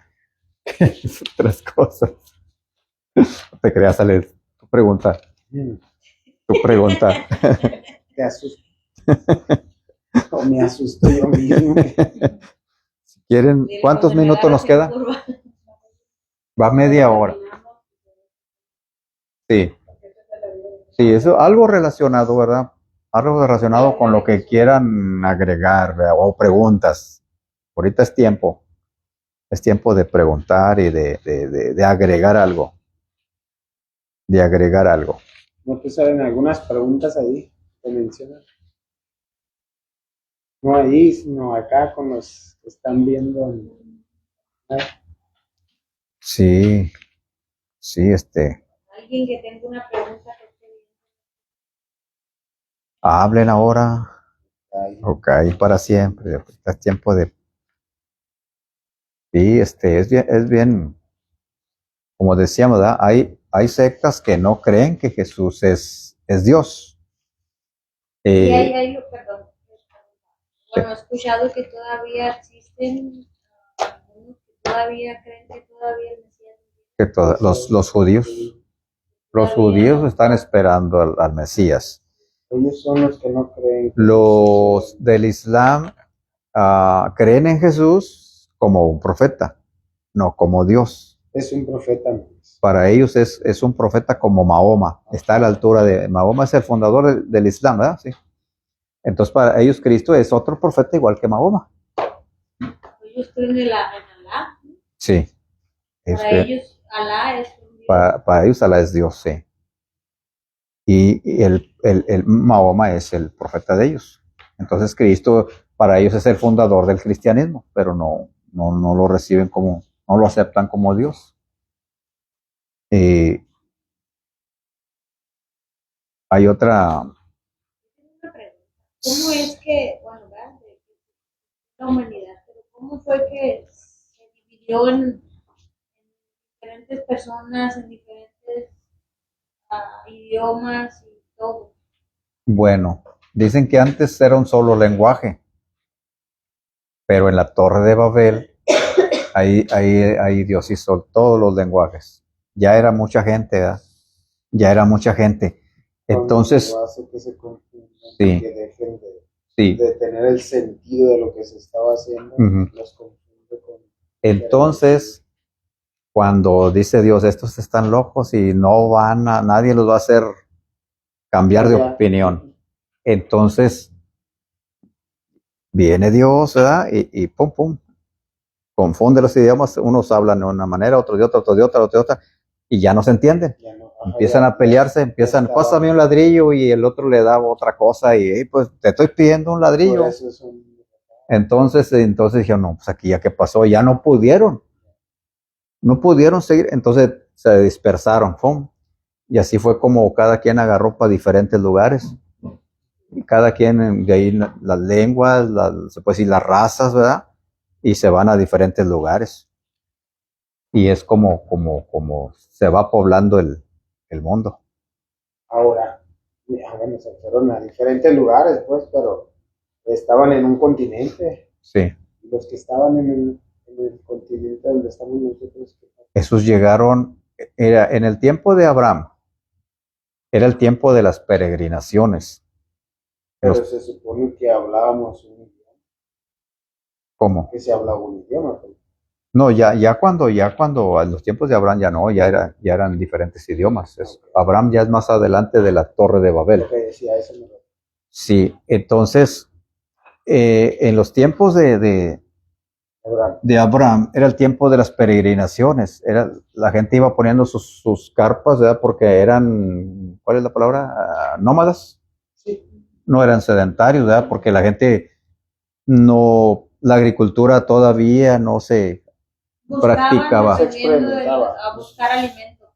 otras cosas. No te creas, Alex. Tu pregunta. Tu pregunta. Te asusto. O me asusto yo mismo. Si quieren, ¿cuántos minutos nos queda? Va media hora. Sí. Sí, eso, algo relacionado, ¿verdad? Algo relacionado con lo que quieran agregar, ¿verdad? O preguntas. Ahorita es tiempo. Es tiempo de preguntar y de agregar algo. De agregar algo. ¿No te salen algunas preguntas ahí que mencionan? No ahí, sino acá con los que están viendo. Sí, sí, Alguien que tenga una pregunta que esté bien. hablen ahora. Ahí. Ok, para siempre. Ahorita es tiempo de. Sí, es bien, como decíamos, ¿verdad? Hay sectas que no creen que Jesús es Dios. Y perdón. Bueno, he escuchado que todavía existen algunos que todavía creen que todavía el Mesías que los judíos están esperando al Mesías. Ellos son los que no creen. Los del Islam creen en Jesús como un profeta, no como Dios. Es un profeta. Para ellos es un profeta como Mahoma, está a la altura de Mahoma, es el fundador del Islam, ¿verdad? Sí. Entonces para ellos Cristo es otro profeta igual que Mahoma. Ellos creen en Alá. Sí. Para ellos Alá es un Dios. Para ellos Alá es Dios, sí. Y el Mahoma es el profeta de ellos. Entonces Cristo para ellos es el fundador del cristianismo, pero no lo reciben como, no lo aceptan como Dios. Hay otra. ¿Cómo es que, bueno, ¿verdad? De la humanidad, pero cómo fue que se dividió en diferentes personas, en diferentes idiomas y todo? Bueno, dicen que antes era un solo lenguaje, pero en la Torre de Babel, ahí Dios hizo todos los lenguajes. Ya era mucha gente, ¿verdad? Ya era mucha gente. Entonces, Hace que se confundan, sí, que dejen sí, de tener el sentido de lo que se estaba haciendo, los confunde con Entonces, cuando dice Dios, estos están locos y no van a, nadie los va a hacer cambiar de opinión. Entonces, viene Dios, ¿verdad? Y pum, pum, confunde los idiomas, unos hablan de una manera, otros de otra, otros de otra, otros de otra, y ya no se entienden. Ya no, Empiezan a pelearse, empiezan, pásame un ladrillo, y el otro le da otra cosa, y pues te estoy pidiendo un ladrillo. Por eso es Entonces dijeron, no, pues aquí ya qué pasó, ya no pudieron seguir, entonces se dispersaron, ¡pum! Y así fue como cada quien agarró para diferentes lugares, y cada quien, de ahí las lenguas, se puede decir las razas, ¿verdad? Y se van a diferentes lugares. Y es como se va poblando el mundo. ahora, bueno, se fueron a diferentes lugares, pues, pero estaban en un continente. Sí. Los que estaban en el continente donde estamos nosotros. Esos llegaron, era en el tiempo de Abraham, era el tiempo de las peregrinaciones. Pero se supone que hablábamos un idioma. ¿Cómo? Que se hablaba un idioma. Pues. No, ya cuando en los tiempos de Abraham ya no, ya eran diferentes idiomas. Abraham ya es más adelante de la Torre de Babel. Lo que decía eso. Sí, entonces, en los tiempos de Abraham era el tiempo de las peregrinaciones. La gente iba poniendo sus carpas, ¿verdad? Porque eran, ¿cuál es la palabra? Nómadas. Sí. No eran sedentarios, ¿verdad? Porque la gente la agricultura todavía no se practicaba. A buscar alimento.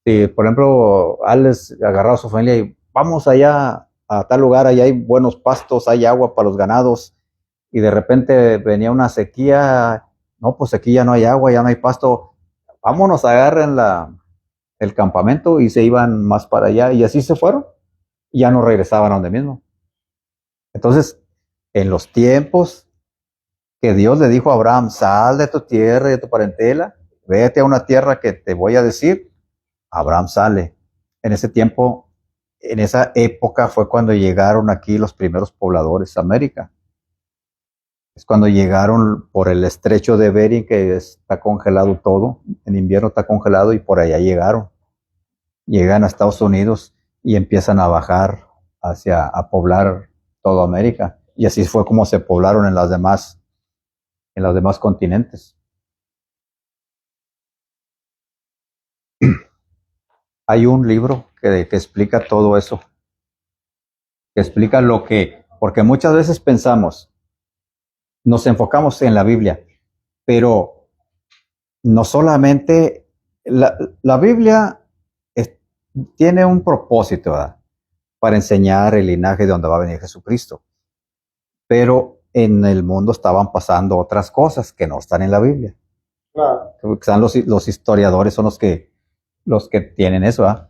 Sí, por ejemplo, Alex agarraba a su familia y vamos allá a tal lugar, allá hay buenos pastos, hay agua para los ganados, y de repente venía una sequía, no, pues aquí ya no hay agua, ya no hay pasto, vámonos, agarren el campamento, y se iban más para allá, y así se fueron, y ya no regresaban a donde mismo. Entonces, en los tiempos que Dios le dijo a Abraham, sal de tu tierra y de tu parentela, vete a una tierra que te voy a decir, Abraham sale. En ese tiempo, en esa época fue cuando llegaron aquí los primeros pobladores a América. Es cuando llegaron por el estrecho de Bering, que está congelado todo, en invierno está congelado, y por allá llegaron. Llegan a Estados Unidos y empiezan a bajar a poblar toda América. Y así fue como se poblaron en los demás continentes. Hay un libro que explica todo eso, que explica porque muchas veces nos enfocamos en la Biblia, pero no solamente, la Biblia tiene un propósito, ¿verdad? Para enseñar el linaje de donde va a venir Jesucristo, pero en el mundo estaban pasando otras cosas que no están en la Biblia. Claro. Están los historiadores, son los que tienen eso, ¿verdad?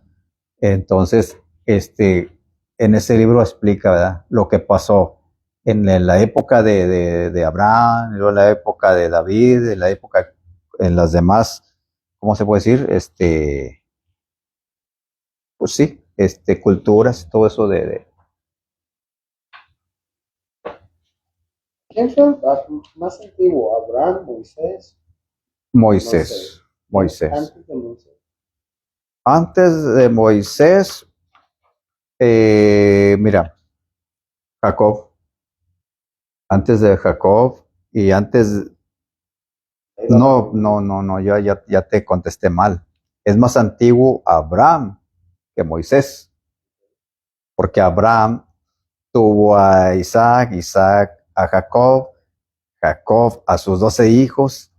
Entonces, en ese libro explica, ¿verdad?, lo que pasó en la época de Abraham, en la época de David, en las demás, ¿cómo se puede decir? Pues sí, culturas, todo eso ¿Quién fue el más antiguo? ¿Abraham, Moisés? Moisés. Antes de Moisés. Antes de Moisés, mira, Jacob. Antes de Jacob y antes... No, yo ya te contesté mal. Es más antiguo Abraham que Moisés, porque Abraham tuvo a Isaac a Jacob a sus 12 hijos,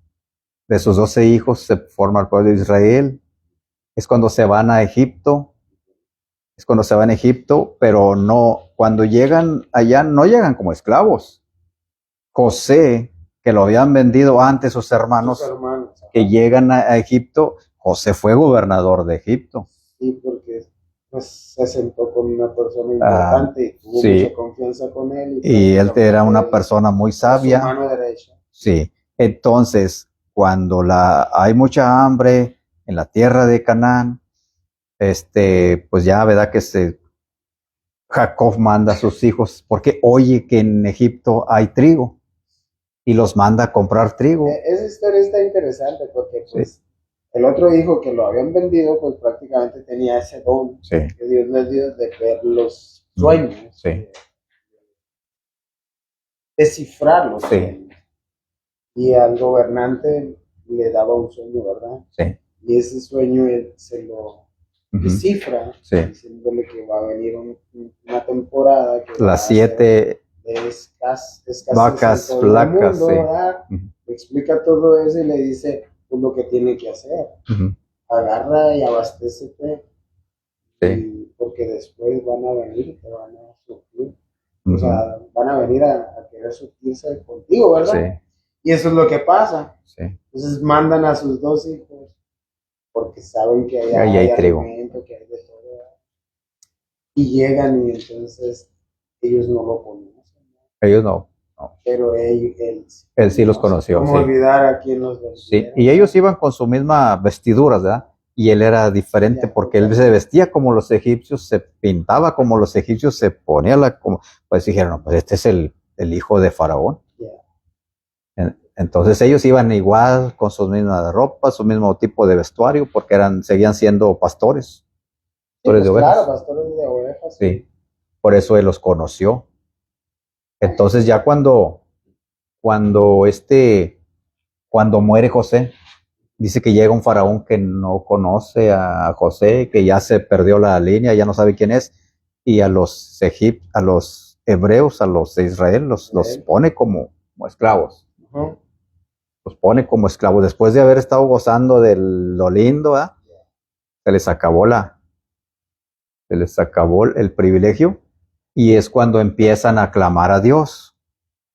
de sus 12 hijos se forma el pueblo de Israel. Es cuando se van a Egipto, pero no, cuando llegan allá no llegan como esclavos. José, que lo habían vendido antes sus hermanos, que llegan a Egipto, José fue gobernador de Egipto. Sí, porque pues, se sentó con una persona importante y tuvo mucha confianza con él. Y él era una persona muy sabia. Su mano derecha. Sí, entonces cuando hay mucha hambre en la tierra de Canaán, pues ya, ¿verdad? Que Jacob manda a sus hijos, porque oye que en Egipto hay trigo. y los manda a comprar trigo. Esa historia está interesante porque pues el otro hijo que lo habían vendido pues prácticamente tenía ese don Sí, que Dios les dio de ver los sueños, sí. descifrar los Sí. sueños. Y al gobernante le daba un sueño, ¿verdad? Sí. Y ese sueño él se lo Ujú. descifra, Sí. diciéndole que va a venir una temporada que va a Las ser 7 de escasez vacas en todo el flacas, mundo, sí. ¿verdad? Ujú. Le explica todo eso y le dice pues, lo que tiene que hacer. Ujú. Agarra y abastécete, Sí. y porque después van a venir y te van a suplir. Ujú. O sea, van a venir a querer surtirse contigo, ¿verdad? Sí. Y eso es lo que pasa. Sí. Entonces mandan a sus 2 hijos porque saben que allá Ahí hay hay trigo. alimento, que hay de todo, ¿verdad? Y llegan y entonces ellos no lo conocen, ¿no? Ellos no. Pero él Él sí los conoció, ¿Cómo sí. olvidar a quien los Sí, vendiera? y ellos iban con su misma vestidura, ¿verdad? Y él era diferente Ya, porque él se vestía como los egipcios, se pintaba como los egipcios, se ponía como, pues dijeron, no, pues este es el hijo de Faraón. Ya. Entonces ellos iban igual con sus mismas ropas, su mismo tipo de vestuario, porque seguían siendo pastores, Sí, pastores pues de ovejas. claro, pastores de ovejas. Sí, por eso él los conoció. Entonces ya cuando muere José, dice que llega un faraón que no conoce a José, que ya se perdió la línea, ya no sabe quién es, y a los hebreos, a los de Israel, los pone como esclavos. Ujú. Los pone como esclavos. Después de haber estado gozando de lo lindo, ¿verdad? Se les acabó el privilegio, y es cuando empiezan a clamar a Dios,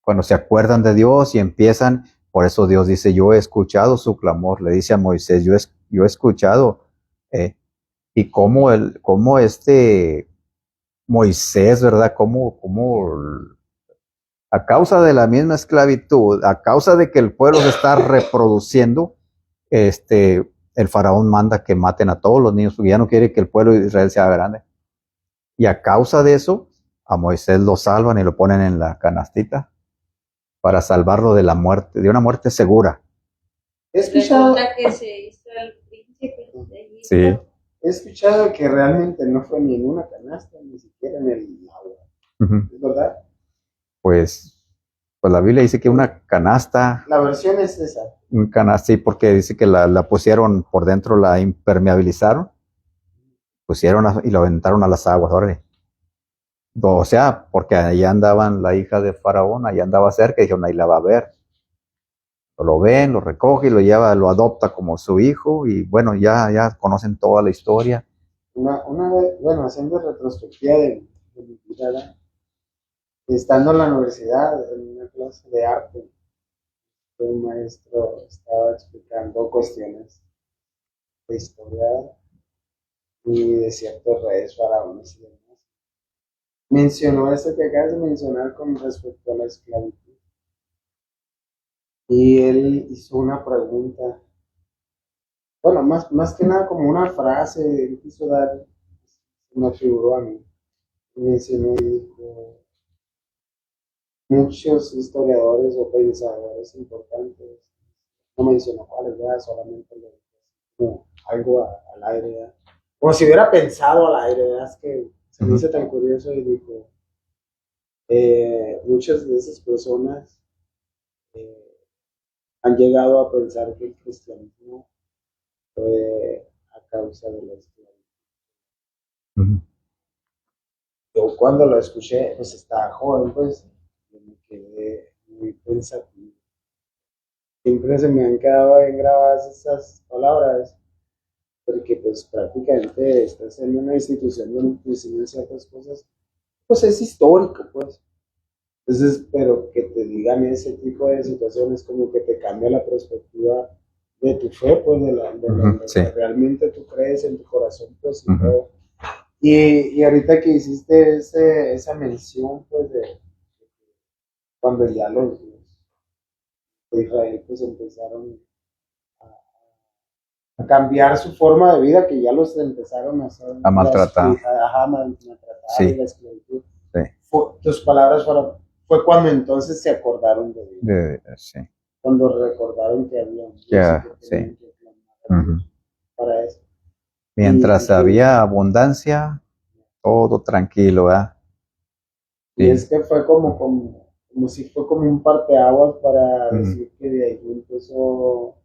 cuando se acuerdan de Dios y empiezan. Por eso Dios dice, yo he escuchado su clamor, le dice a Moisés, yo he escuchado, y cómo Moisés, ¿verdad? Cómo a causa de la misma esclavitud, a causa de que el pueblo se está reproduciendo, el faraón manda que maten a todos los niños, porque ya no quiere que el pueblo de Israel sea grande. Y a causa de eso, a Moisés lo salvan y lo ponen en la canastita para salvarlo de la muerte, de una muerte segura. He escuchado, Resulta que se hizo el príncipe de Egipto. Sí. he escuchado que realmente no fue ni en una canasta, ni siquiera en el agua. Ujú. ¿Es verdad? Pues la Biblia dice que una canasta, La versión es esa. sí, porque dice que la pusieron por dentro, la impermeabilizaron, y lo aventaron a las aguas, órale. O sea, porque allá andaban la hija de Faraón, allá andaba cerca, y dijeron, ahí la va a ver. Lo ven, lo recoge, lo lleva, lo adopta como su hijo, y bueno, ya conocen toda la historia. Una vez, bueno, haciendo retrospectiva de mi vida, ¿verdad? Estando en la universidad, en una clase de arte, un maestro estaba explicando cuestiones de historia y de ciertos reyes, faraones y demás. Mencionó eso que acabas de mencionar con respecto a la esclavitud. Y él hizo una pregunta, bueno, más que nada como una frase, él quiso dar, me figuró a mí. Y mencionó y dijo, muchos historiadores o pensadores importantes, no mencionó cuáles, ¿verdad? Solamente le dijo como algo al aire, ¿verdad? Como si hubiera pensado al aire, ¿verdad? Es que se me hizo tan curioso y dijo, muchas de esas personas han llegado a pensar que el cristianismo fue a causa de la esclavitud. Ujú. Yo cuando lo escuché, pues estaba joven, pues, y me quedé muy pensativo. Siempre se me han quedado bien grabadas esas palabras, porque pues prácticamente estás en una institución donde te enseñan ciertas cosas, pues es histórico, pues. Entonces, pero que te digan ese tipo de situaciones como que te cambia la perspectiva de tu fe, pues de lo Sí. que realmente tú crees en tu corazón, pues y Ujú. todo. Y ahorita que hiciste esa mención, pues de cuando ya los de Israel pues empezaron a cambiar su forma de vida, que ya los empezaron a hacer A maltratar. maltratar Sí. y la esclavitud. Sí. Tus palabras fue cuando entonces se acordaron de Dios, Sí. cuando recordaron que había un Dios Ya, y que tenían sí. que clamar a Dios Ujú. para eso. Mientras Y- había abundancia, todo tranquilo, ¿verdad? Y Sí. es que fue como si fue como un parteaguas para Ujú. decir que de ahí empezó,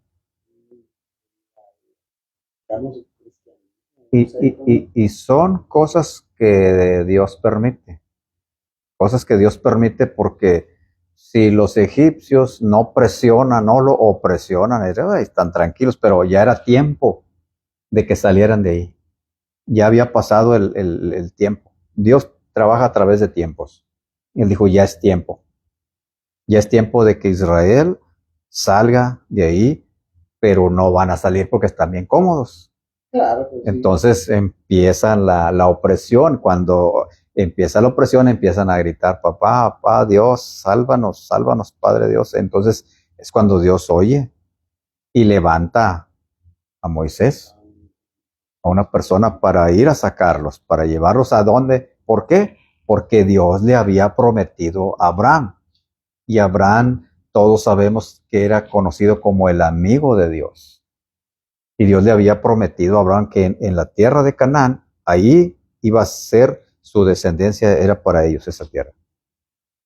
digamos, el cristianismo. No sé cómo. Y son cosas que Dios permite. Cosas que Dios permite porque si los egipcios no presionan, no lo opresionan, "Ay, están tranquilos", pero ya era tiempo de que salieran de ahí. Ya había pasado el tiempo. Dios trabaja a través de tiempos. Y él dijo, ya es tiempo. Ya es tiempo de que Israel salga de ahí, pero no van a salir porque están bien cómodos. Claro, pues sí. Entonces empieza la opresión. Cuando empieza la opresión, empiezan a gritar, papá, papá, Dios, sálvanos, sálvanos, Padre Dios. Entonces es cuando Dios oye y levanta a Moisés, a una persona para ir a sacarlos, para llevarlos a dónde. ¿Por qué? Porque Dios le había prometido a Abraham. Y Abraham, todos sabemos que era conocido como el amigo de Dios. Y Dios le había prometido a Abraham que en la tierra de Canaán, ahí iba a ser su descendencia, era para ellos esa tierra.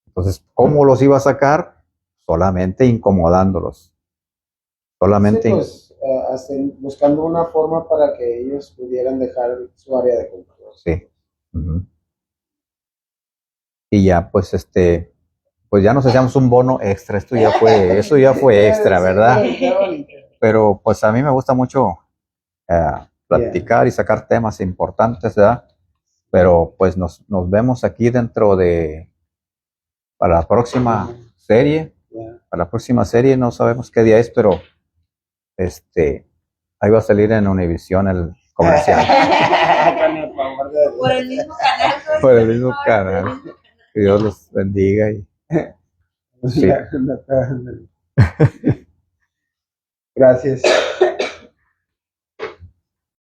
Entonces, ¿cómo los iba a sacar? Solamente incomodándolos. Sí, Solamente, pues buscando una forma para que ellos pudieran dejar su área de confort. sí. Ujú. Y ya, pues, pues ya nos hacíamos un bono extra. Eso ya fue extra, ¿verdad? Pero pues a mí me gusta mucho platicar y sacar temas importantes, ¿verdad? Pero pues nos vemos aquí para la próxima serie. Ya. Para la próxima serie no sabemos qué día es, pero ahí va a salir en Univisión el comercial. Con el favor de Por el mismo canal. ¿no? Por el mismo Por canal. el mismo canal. Que Dios los bendiga. Sí. Gracias.